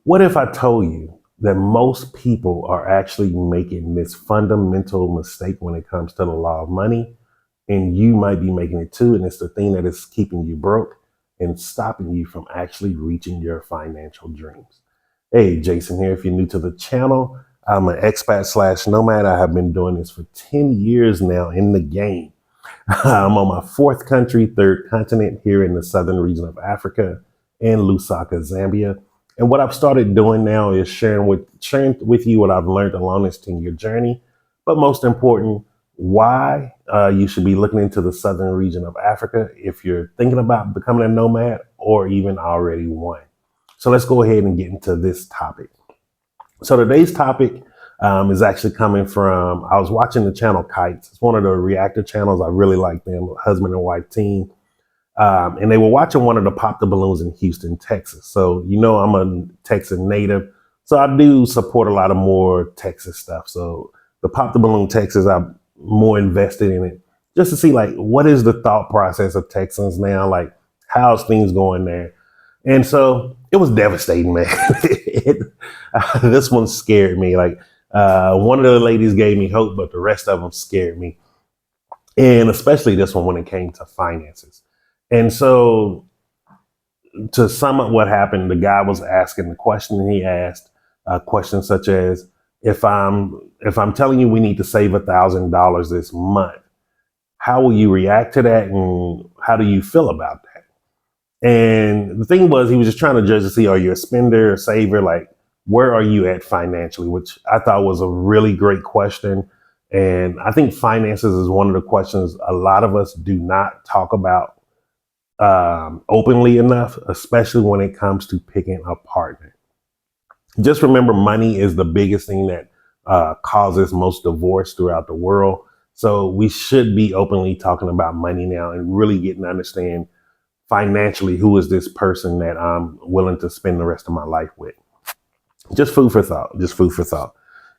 What if I told you that most people are actually making this fundamental mistake when it comes to the law of money, and you might be making it too, and it's the thing that is keeping you broke and stopping you from actually reaching your financial dreams? Hey, Jason here. If you're new to the channel, I'm an expat slash nomad. I have been doing this for 10 years now in the game. I'm on my fourth country, third continent here in the southern region of Africa in Lusaka, Zambia. And what I've started doing now is sharing with you what I've learned along this 10-year journey. But most important, why you should be looking into the southern region of Africa if you're thinking about becoming a nomad or even already one. So let's go ahead and get into this topic. So today's topic is actually coming from, I was watching the channel Kites. It's one of the reactor channels. I really like them, husband and wife team. And they were watching one of the Pop the Balloons in Houston, Texas. So, I'm a Texan native. So I do support a lot of more Texas stuff. So the Pop the Balloon Texas, I'm more invested in it just to see like, what is the thought process of Texans now? Like, how's things going there? And so it was devastating, man. This one scared me. Like, one of the ladies gave me hope, but the rest of them scared me. And especially this one when it came to finances. And so to sum up what happened, the guy was asking the question he asked, questions such as, if I'm telling you we need to save $1,000 this month, how will you react to that, and how do you feel about that? And the thing was, he was just trying to judge to see, are you a spender or saver? Like, where are you at financially? Which I thought was a really great question. And I think finances is one of the questions a lot of us do not talk about openly enough, especially when it comes to picking a partner. Just remember, money is the biggest thing that causes most divorce throughout the world. So we should be openly talking about money now and really getting to understand financially who is this person that I'm willing to spend the rest of my life with. Just food for thought. Just food for thought.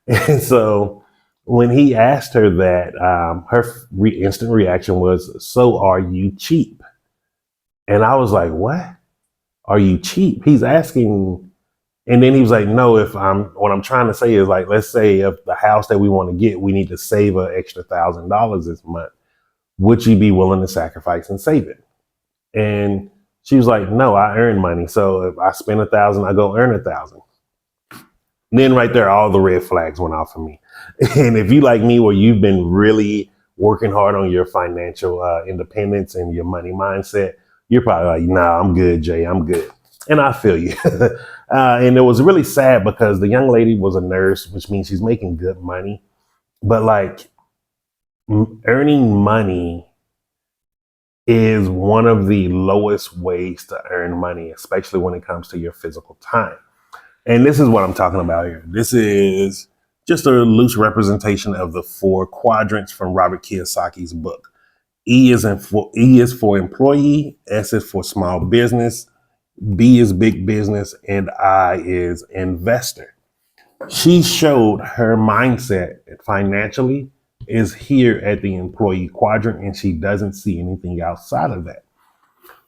And so when he asked her that, her instant reaction was, "So are you cheap?" And I was like, "What? Are you cheap?" He's asking. And then he was like, "No, what I'm trying to say is, like, let's say if the house that we want to get, we need to save an extra $1,000 this month. Would you be willing to sacrifice and save it?" And she was like, "No, I earn money. So if I spend 1,000, I go earn 1,000." Then right there, all the red flags went off for me. And if you like me, where you've been really working hard on your financial independence and your money mindset, you're probably like, "Nah, I'm good, Jay. I'm good." And I feel you. And it was really sad because the young lady was a nurse, which means she's making good money. But like, earning money is one of the lowest ways to earn money, especially when it comes to your physical time. And this is what I'm talking about here. This is just a loose representation of the four quadrants from Robert Kiyosaki's book. E is for employee, S is for small business, B is big business, and I is investor. She showed her mindset financially is here at the employee quadrant, and she doesn't see anything outside of that.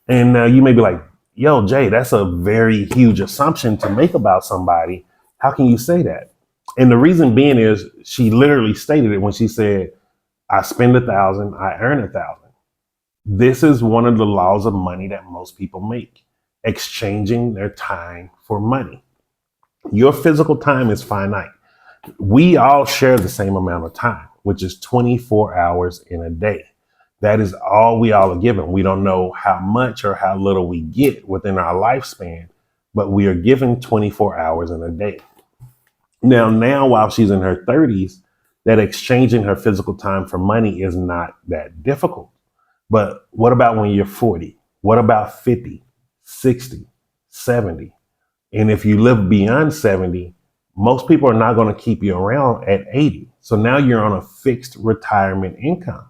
And you may be like, "Yo, Jay, that's a very huge assumption to make about somebody. How can you say that?" And the reason being is she literally stated it when she said, "I spend 1,000, I earn 1,000." This is one of the laws of money that most people make, exchanging their time for money. Your physical time is finite. We all share the same amount of time, which is 24 hours in a day. That is all we all are given. We don't know how much or how little we get within our lifespan, but we are given 24 hours in a day. Now, while she's in her 30s, that exchanging her physical time for money is not that difficult. But what about when you're 40? What about 50, 60, 70? And if you live beyond 70, most people are not going to keep you around at 80. So now you're on a fixed retirement income.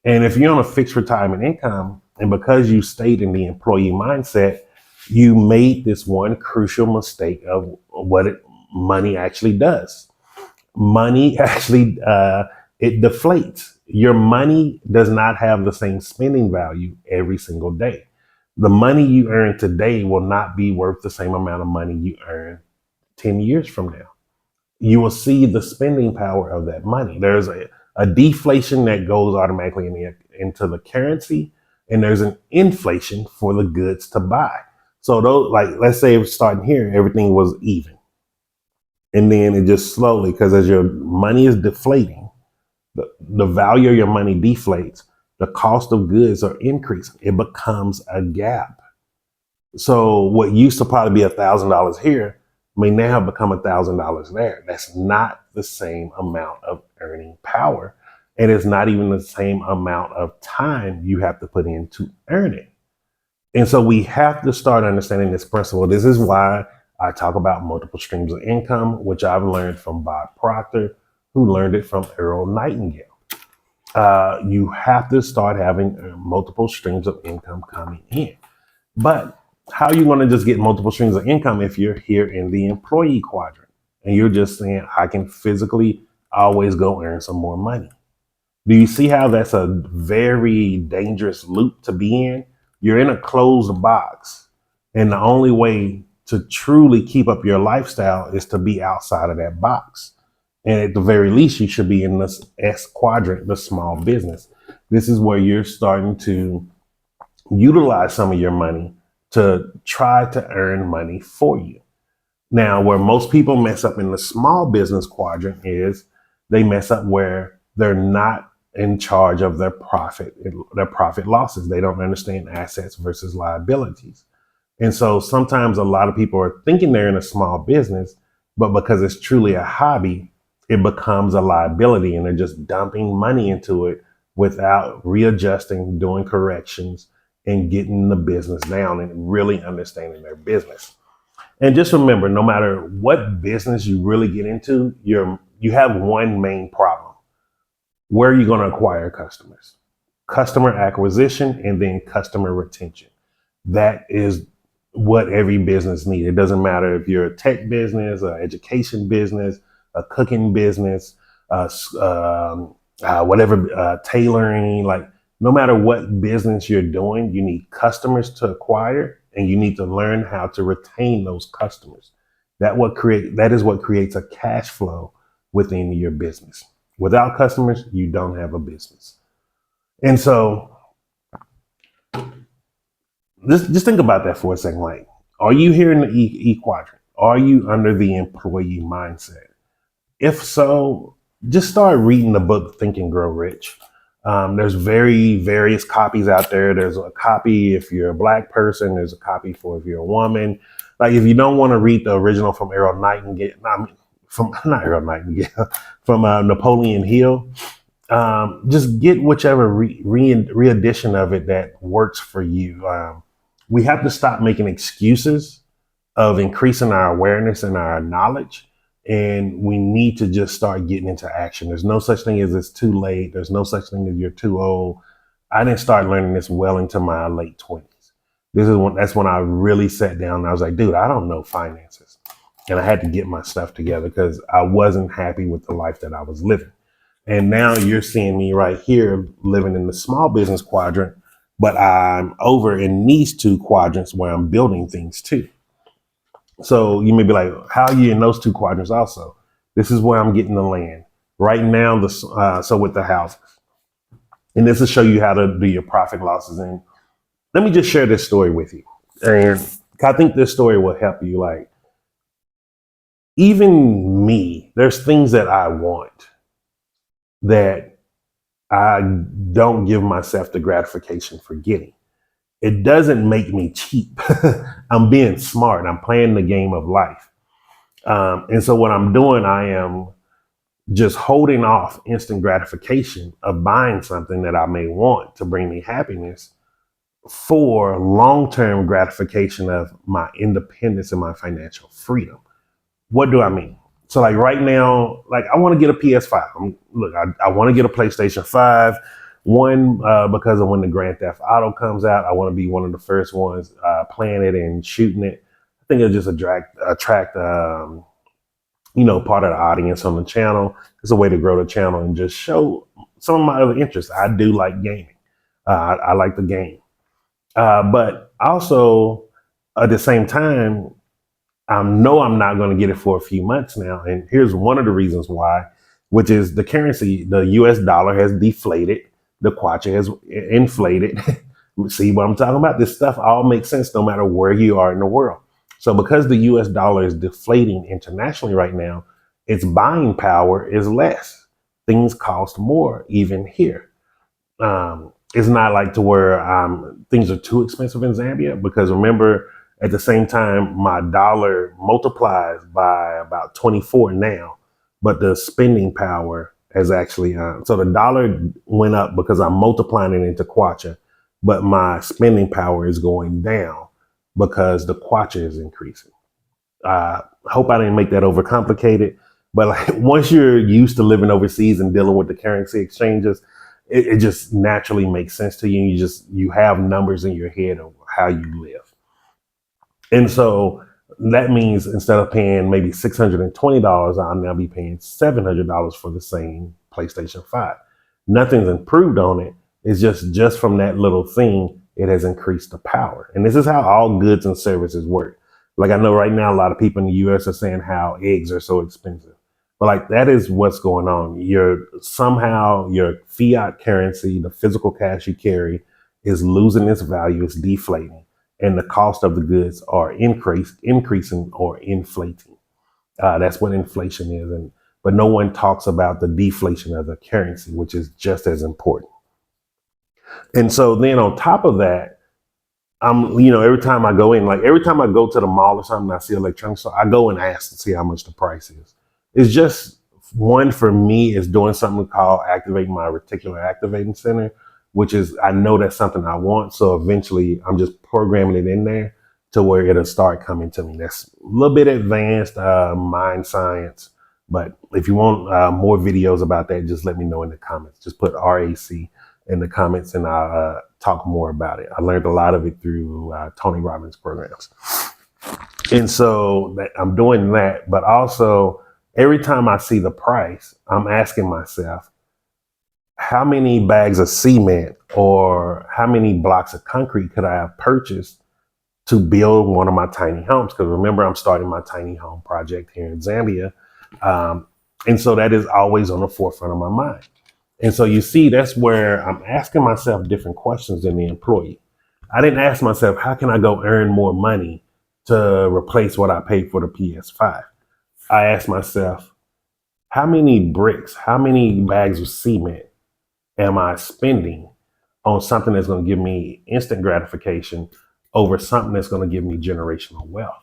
And if you're on a fixed retirement income, and because you stayed in the employee mindset, you made this one crucial mistake of what money actually does. Money actually, it deflates. Your money does not have the same spending value every single day. The money you earn today will not be worth the same amount of money you earn 10 years from now. You will see the spending power of that money. There's a deflation that goes automatically into the currency, and there's an inflation for the goods to buy. So those, like, let's say starting here, everything was even. And then it just slowly, because as your money is deflating, the value of your money deflates, the cost of goods are increasing. It becomes a gap. So what used to probably be $1,000 here may now become $1,000 there. That's not the same amount of earning power. And it's not even the same amount of time you have to put in to earn it. And so we have to start understanding this principle. This is why I talk about multiple streams of income, which I've learned from Bob Proctor, who learned it from Earl Nightingale. You have to start having multiple streams of income coming in. But how are you going to just get multiple streams of income if you're here in the employee quadrant and you're just saying, I can physically always go earn some more money? Do you see how that's a very dangerous loop to be in? You're in a closed box, and the only way to truly keep up your lifestyle is to be outside of that box. And at the very least, you should be in this S quadrant, the small business. This is where you're starting to utilize some of your money to try to earn money for you. Now, where most people mess up in the small business quadrant is they mess up where they're not in charge of their profit losses. They don't understand assets versus liabilities. And so sometimes a lot of people are thinking they're in a small business, but because it's truly a hobby, it becomes a liability and they're just dumping money into it without readjusting, doing corrections, and getting the business down and really understanding their business. And just remember, no matter what business you really get into, you have one main problem. Where are you going to acquire customers? Customer acquisition and then customer retention. That is what every business needs. It doesn't matter if you're a tech business, an education business, a cooking business, whatever, tailoring, like no matter what business you're doing, you need customers to acquire and you need to learn how to retain those customers. That is what creates a cash flow within your business. Without customers, you don't have a business. And so just think about that for a second. Like, are you here in the E quadrant? Are you under the employee mindset? If so, just start reading the book Think and Grow Rich. There's various copies out there. There's a copy if you're a Black person. There's a copy for if you're a woman. Like if you don't want to read the original from Earl Nightingale, from Napoleon Hill, just get whichever re-edition of it that works for you. We have to stop making excuses of increasing our awareness and our knowledge. And we need to just start getting into action. There's no such thing as it's too late. There's no such thing as you're too old. I didn't start learning this well into my late 20s. That's when I really sat down and I was like, dude, I don't know finances. And I had to get my stuff together because I wasn't happy with the life that I was living. And now you're seeing me right here living in the small business quadrant, but I'm over in these two quadrants where I'm building things too. So you may be like, how are you in those two quadrants also? This is where I'm getting the land. Right now, so with the houses. And this will show you how to do your profit losses. And let me just share this story with you. And I think this story will help you. Like, even me, there's things that I want that I don't give myself the gratification for getting. It doesn't make me cheap. I'm being smart. I'm playing the game of life. And so what I'm doing, I am just holding off instant gratification of buying something that I may want to bring me happiness for long-term gratification of my independence and my financial freedom. What do I mean? So like right now, like I want to get a PS5. I want to get a PlayStation 5. One, because of when the Grand Theft Auto comes out, I want to be one of the first ones playing it and shooting it. I think it'll just attract part of the audience on the channel. It's a way to grow the channel and just show some of my other interests. I do like gaming. I like the game. But also at the same time, I know I'm not going to get it for a few months now. And here's one of the reasons why, which is the currency. The US dollar has deflated, the kwacha has inflated. See what I'm talking about? This stuff all makes sense no matter where you are in the world. So because the US dollar is deflating internationally right now, its buying power is less. Things cost more even here. It's not like to where things are too expensive in Zambia, because remember, at the same time, my dollar multiplies by about 24 now, but the spending power has actually, so the dollar went up because I'm multiplying it into kwacha, but my spending power is going down because the kwacha is increasing. I hope I didn't make that overcomplicated, but like once you're used to living overseas and dealing with the currency exchanges, it just naturally makes sense to you. You have numbers in your head of how you live. And so that means instead of paying maybe $620, I'll now be paying $700 for the same PlayStation 5. Nothing's improved on it. It's just from that little thing, it has increased the power. And this is how all goods and services work. Like I know right now, a lot of people in the US are saying how eggs are so expensive. But like that is what's going on. Somehow your fiat currency, the physical cash you carry, is losing its value, it's deflating, and the cost of the goods are increasing or inflating. That's what inflation is, and but no one talks about the deflation of the currency, which is just as important. And so then on top of that, every time I go in, like every time I go to the mall or something, I see electronics, so I go and ask to see how much the price is. It's just one for me is doing something called activating my reticular activating center, which is I know that's something I want. So eventually I'm just programming it in there to where it'll start coming to me. That's a little bit advanced mind science. But if you want more videos about that, just let me know in the comments. Just put RAC in the comments and I'll talk more about it. I learned a lot of it through Tony Robbins programs. And so I'm doing that, but also every time I see the price, I'm asking myself, how many bags of cement or how many blocks of concrete could I have purchased to build one of my tiny homes? Because remember, I'm starting my tiny home project here in Zambia. And so that is always on the forefront of my mind. And so you see, that's where I'm asking myself different questions than the employee. I didn't ask myself, how can I go earn more money to replace what I paid for the PS5? I asked myself, how many bricks, how many bags of cement am I spending on something that's going to give me instant gratification over something that's going to give me generational wealth?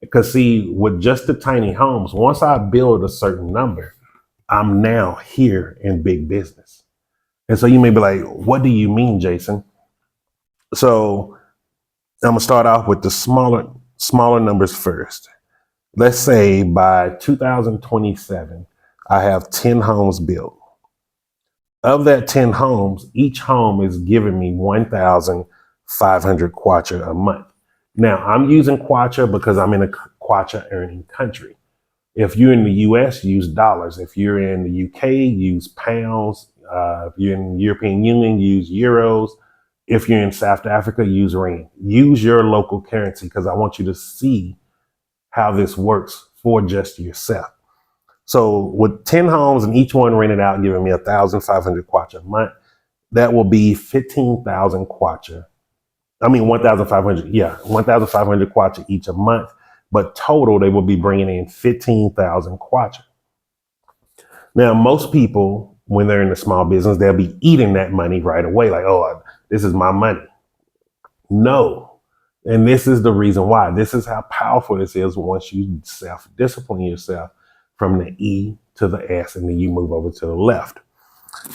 Because see, with just the tiny homes, once I build a certain number, I'm now here in big business. And so you may be like, what do you mean, Jason? So I'm gonna start off with the smaller numbers first. Let's say by 2027, I have 10 homes built. Of that 10 homes, each home is giving me 1,500 kwacha a month. Now, I'm using kwacha because I'm in a kwacha earning country. If you're in the US, use dollars. If you're in the UK, use pounds. If you're in the European Union, use euros. If you're in South Africa, use rand. Use your local currency because I want you to see how this works for just yourself. So with 10 homes and each one rented out, giving me 1,500 kwacha a month, that will be 15,000 kwacha. 1,500. Yeah, 1,500 kwacha each a month. But total, they will be bringing in 15,000 kwacha. Now, most people, when they're in a small business, they'll be eating that money right away. Like, oh, this is my money. No. And this is the reason why. This is how powerful this is once you self-discipline yourself from the E to the S, and then you move over to the left.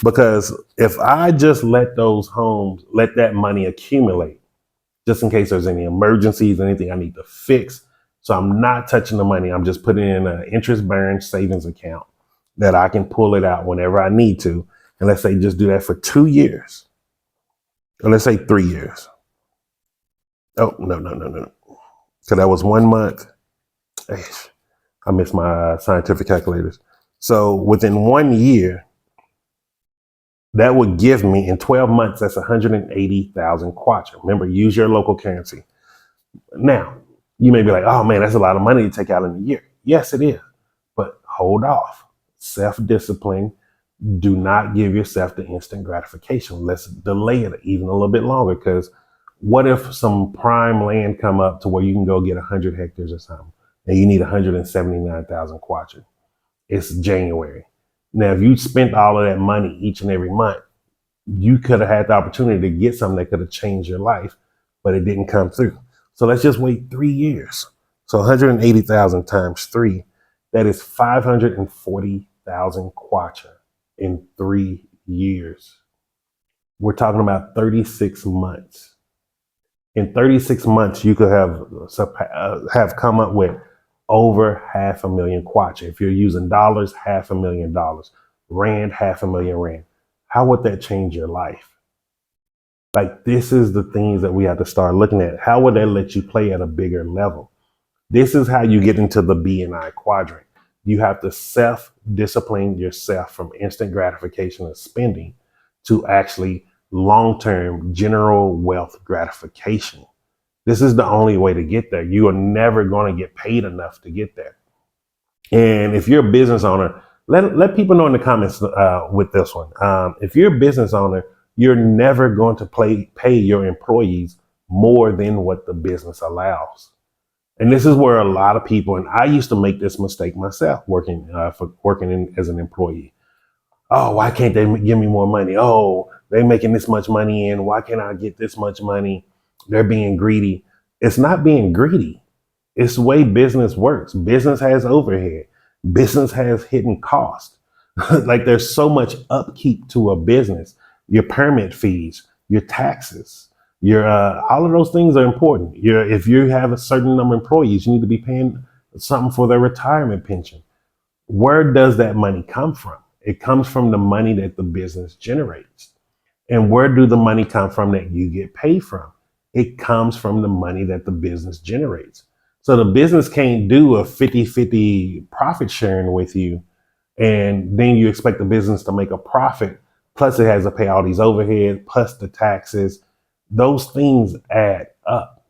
Because if I just let that money accumulate, just in case there's any emergencies, anything I need to fix. So I'm not touching the money. I'm just putting it in an interest-bearing savings account that I can pull it out whenever I need to. And let's say just do that for 2 years. Or let's say 3 years. Oh, no. So that was 1 month. I missed my scientific calculators. So within 1 year, That would give me in 12 months, that's 180,000 kwacha. Remember, use your local currency. Now, you may be like, oh man, that's a lot of money to take out in a year. Yes, it is. But hold off. Self-discipline. Do not give yourself the instant gratification. Let's delay it even a little bit longer, because what if some prime land come up to where you can go get 100 hectares or something and you need 179,000 kwacha? It's January. Now, if you spent all of that money each and every month, you could have had the opportunity to get something that could have changed your life, but it didn't come through. So let's just wait 3 years. So 180,000 times 3, that is 540,000 kwacha in 3 years. We're talking about 36 months. In 36 months, you could have come up with over 500,000 kwacha. If you're using dollars, $500,000, rand, 500,000 rand. How would that change your life? Like, this is the things that we have to start looking at. How would that let you play at a bigger level? This is how you get into the BNI quadrant. You have to self-discipline yourself from instant gratification of spending to actually long-term general wealth gratification. This is the only way to get there. You are never going to get paid enough to get there. And if you're a business owner, let people know in the comments with this one. If you're a business owner, you're never going to pay your employees more than what the business allows. And this is where a lot of people, and I used to make this mistake myself working as an employee. Oh, why can't they give me more money? Oh, they're making this much money in. Why can't I get this much money? They're being greedy. It's not being greedy. It's the way business works. Business has overhead. Business has hidden cost. Like, there's so much upkeep to a business. Your permit fees, your taxes, your all of those things are important. If you have a certain number of employees, you need to be paying something for their retirement pension. Where does that money come from? It comes from the money that the business generates. And where do the money come from that you get paid from? It comes from the money that the business generates. So the business can't do a 50-50 profit sharing with you, and then you expect the business to make a profit. Plus it has to pay all these overhead, plus the taxes. Those things add up.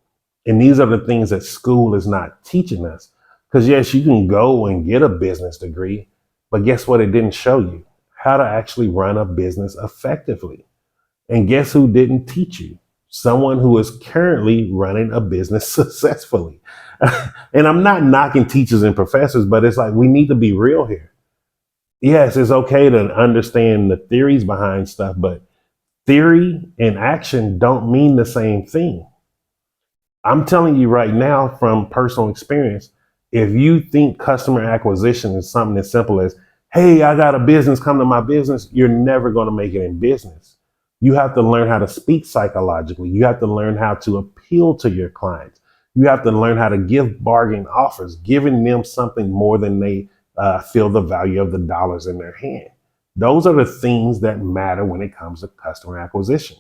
And these are the things that school is not teaching us. Because yes, you can go and get a business degree, but guess what? It didn't show you how to actually run a business effectively. And guess who didn't teach you? Someone who is currently running a business successfully. And I'm not knocking teachers and professors, but it's like, we need to be real here. Yes, it's okay to understand the theories behind stuff, but theory and action don't mean the same thing. I'm telling you right now from personal experience, if you think customer acquisition is something as simple as, hey, I got a business, come to my business, you're never going to make it in business. You have to learn how to speak psychologically. You have to learn how to appeal to your clients. You have to learn how to give bargain offers, giving them something more than they feel the value of the dollars in their hand. Those are the things that matter when it comes to customer acquisition.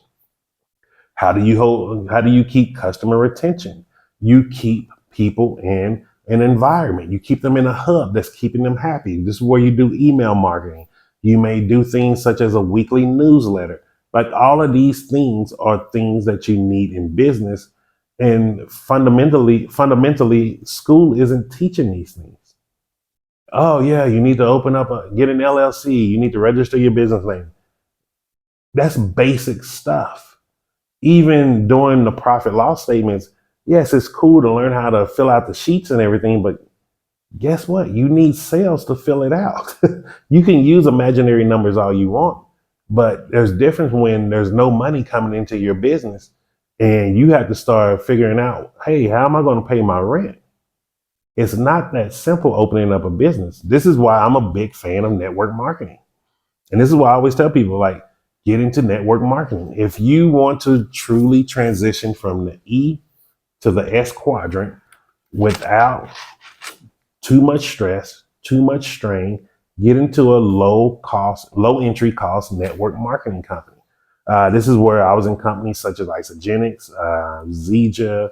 How do you keep customer retention? You keep people in an environment. You keep them in a hub that's keeping them happy. This is where you do email marketing. You may do things such as a weekly newsletter. Like, all of these things are things that you need in business. And fundamentally, school isn't teaching these things. Oh yeah, you need to get an LLC. You need to register your business name. That's basic stuff. Even doing the profit loss statements, yes, it's cool to learn how to fill out the sheets and everything, but guess what? You need sales to fill it out. You can use imaginary numbers all you want, but there's a difference when there's no money coming into your business and you have to start figuring out, hey, how am I going to pay my rent? It's not that simple opening up a business. This is why I'm a big fan of network marketing. And this is why I always tell people, like, get into network marketing. If you want to truly transition from the E to the S quadrant without too much stress, too much strain, get into a low entry cost network marketing company. This is where I was in companies such as Isogenics, Zija.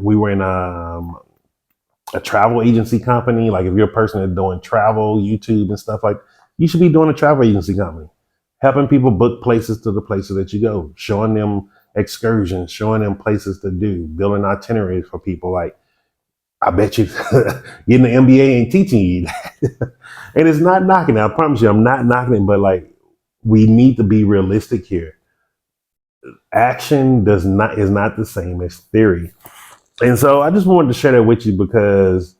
We were in a travel agency company. Like, if you're a person that's doing travel, YouTube and stuff, like, you should be doing a travel agency company. helping people book places to the places that you go, showing them excursions, showing them places to do, building itineraries for people. Like, I bet you getting the MBA ain't teaching you that. And it's not knocking it. I promise you, I'm not knocking it, but like, we need to be realistic here. Action does not is not the same as theory. And so I just wanted to share that with you because,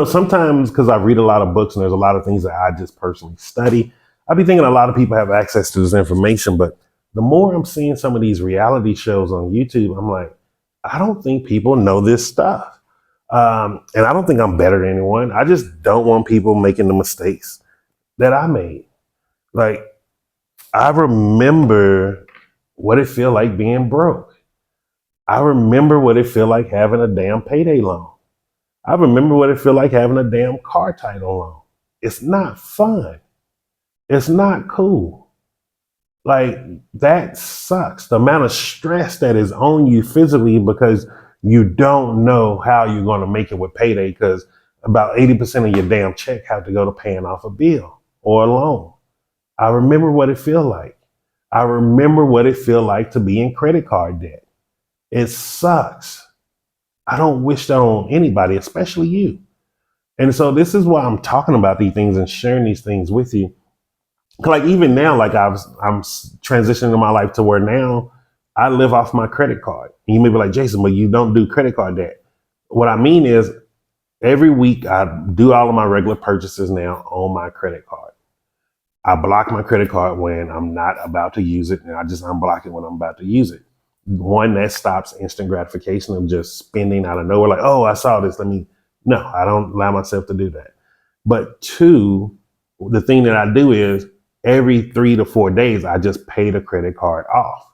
sometimes because I read a lot of books and there's a lot of things that I just personally study, I be thinking a lot of people have access to this information. But the more I'm seeing some of these reality shows on YouTube, I'm like, I don't think people know this stuff. And I don't think I'm better than anyone. I just don't want people making the mistakes that I made. Like, I remember what it feel like being broke. I remember what it feel like having a damn payday loan. I remember what it feel like having a damn car title loan. It's not fun. It's not cool. Like, that sucks. The amount of stress that is on you physically because you don't know how you're going to make it with payday because about 80% of your damn check have to go to paying off a bill or a loan. I remember what it feel like. I remember what it feel like to be in credit card debt. It sucks. I don't wish that on anybody, especially you. And so this is why I'm talking about these things and sharing these things with you. Like, even now, like, I'm transitioning my life to where now I live off my credit card. And you may be like, Jason, but you don't do credit card debt. What I mean is every week I do all of my regular purchases now on my credit card. I block my credit card when I'm not about to use it, and I just unblock it when I'm about to use it. One, that stops instant gratification of just spending out of nowhere, like, oh, I saw this. No, I don't allow myself to do that. But two, the thing that I do is every 3 to 4 days, I just pay the credit card off.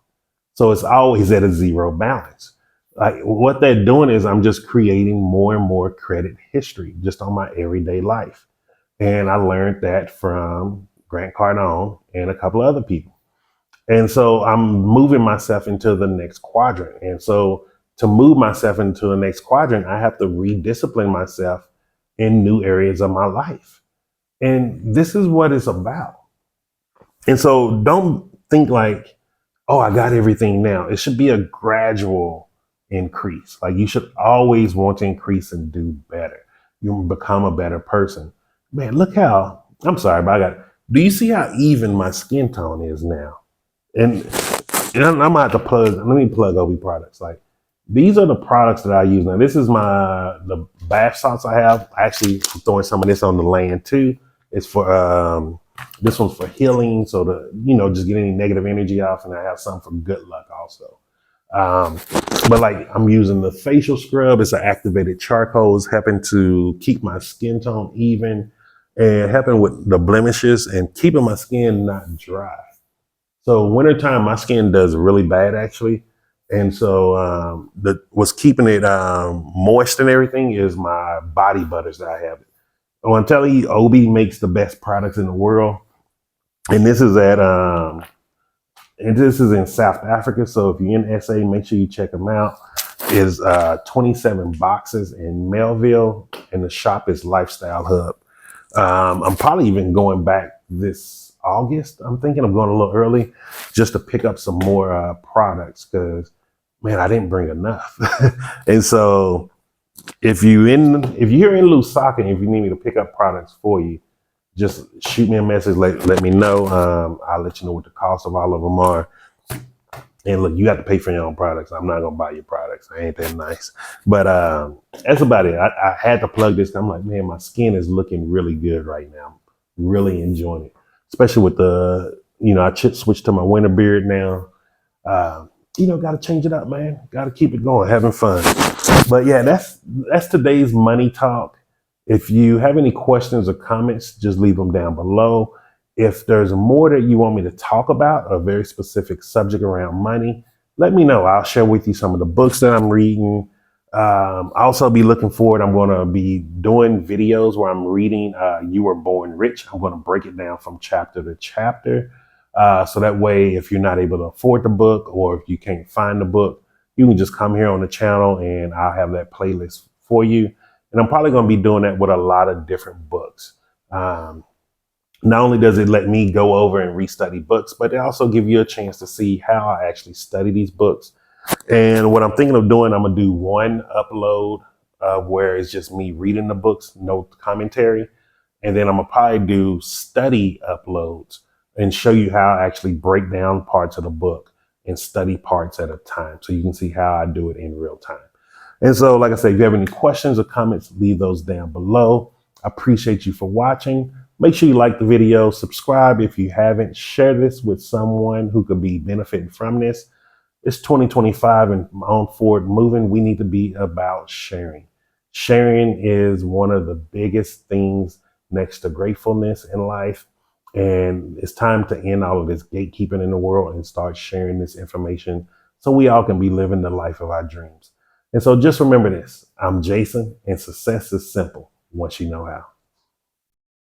So it's always at a zero balance. Like, what they're doing is I'm just creating more and more credit history just on my everyday life. And I learned that from Grant Cardone and a couple of other people. And so I'm moving myself into the next quadrant. And so to move myself into the next quadrant, I have to rediscipline myself in new areas of my life. And this is what it's about. And so don't think like, oh, I got everything now. It should be a gradual increase. Like, you should always want to increase and do better. You become a better person. Man, look how, I'm sorry, but do you see how even my skin tone is now? And I'm gonna have to let me plug OB products. Like, these are the products that I use now. This is the bath salts I have. Actually, I'm throwing some of this on the land too. It's for this one's for healing, so just get any negative energy off, and I have some for good luck also. But like, I'm using the facial scrub. It's an activated charcoal. It's helping to keep my skin tone even and helping with the blemishes and keeping my skin not dry. So wintertime, my skin does really bad actually. And so what's keeping it moist and everything is my body butters that I have. Oh, I'm telling you, OB makes the best products in the world. And this is in South Africa. So if you're in SA, make sure you check them out. It's 27 boxes in Melville, and the shop is Lifestyle Hub. I'm probably even going back this August. I'm thinking I'm going a little early just to pick up some more products because, man, I didn't bring enough. And so if you're in Lusaka and if you need me to pick up products for you, just shoot me a message. Let me know. I'll let you know what the cost of all of them are. And look, you have to pay for your own products. I'm not gonna buy your products. I ain't that nice. But that's about it. I had to plug this. I'm like, man, my skin is looking really good right now. I'm really enjoying it, especially with I switched to my winter beard now. Got to change it up, man. Got to keep it going, having fun. But yeah, that's today's money talk. If you have any questions or comments, just leave them down below. If there's more that you want me to talk about, a very specific subject around money, let me know. I'll share with you some of the books that I'm reading. I'll also be looking forward. I'm going to be doing videos where I'm reading You Were Born Rich. I'm going to break it down from chapter to chapter. So that way, if you're not able to afford the book or if you can't find the book, you can just come here on the channel and I'll have that playlist for you. And I'm probably going to be doing that with a lot of different books. Not only does it let me go over and restudy books, but it also give you a chance to see how I actually study these books. And what I'm thinking of doing, I'm gonna do one upload where it's just me reading the books, no commentary. And then I'm gonna probably do study uploads and show you how I actually break down parts of the book and study parts at a time. So you can see how I do it in real time. And so, like I said, if you have any questions or comments, leave those down below. I appreciate you for watching. Make sure you like the video, subscribe if you haven't, share this with someone who could be benefiting from this. It's 2025 and on forward moving. We need to be about sharing. Sharing is one of the biggest things next to gratefulness in life. And it's time to end all of this gatekeeping in the world and start sharing this information so we all can be living the life of our dreams. And so just remember this, I'm Jason, and success is simple once you know how.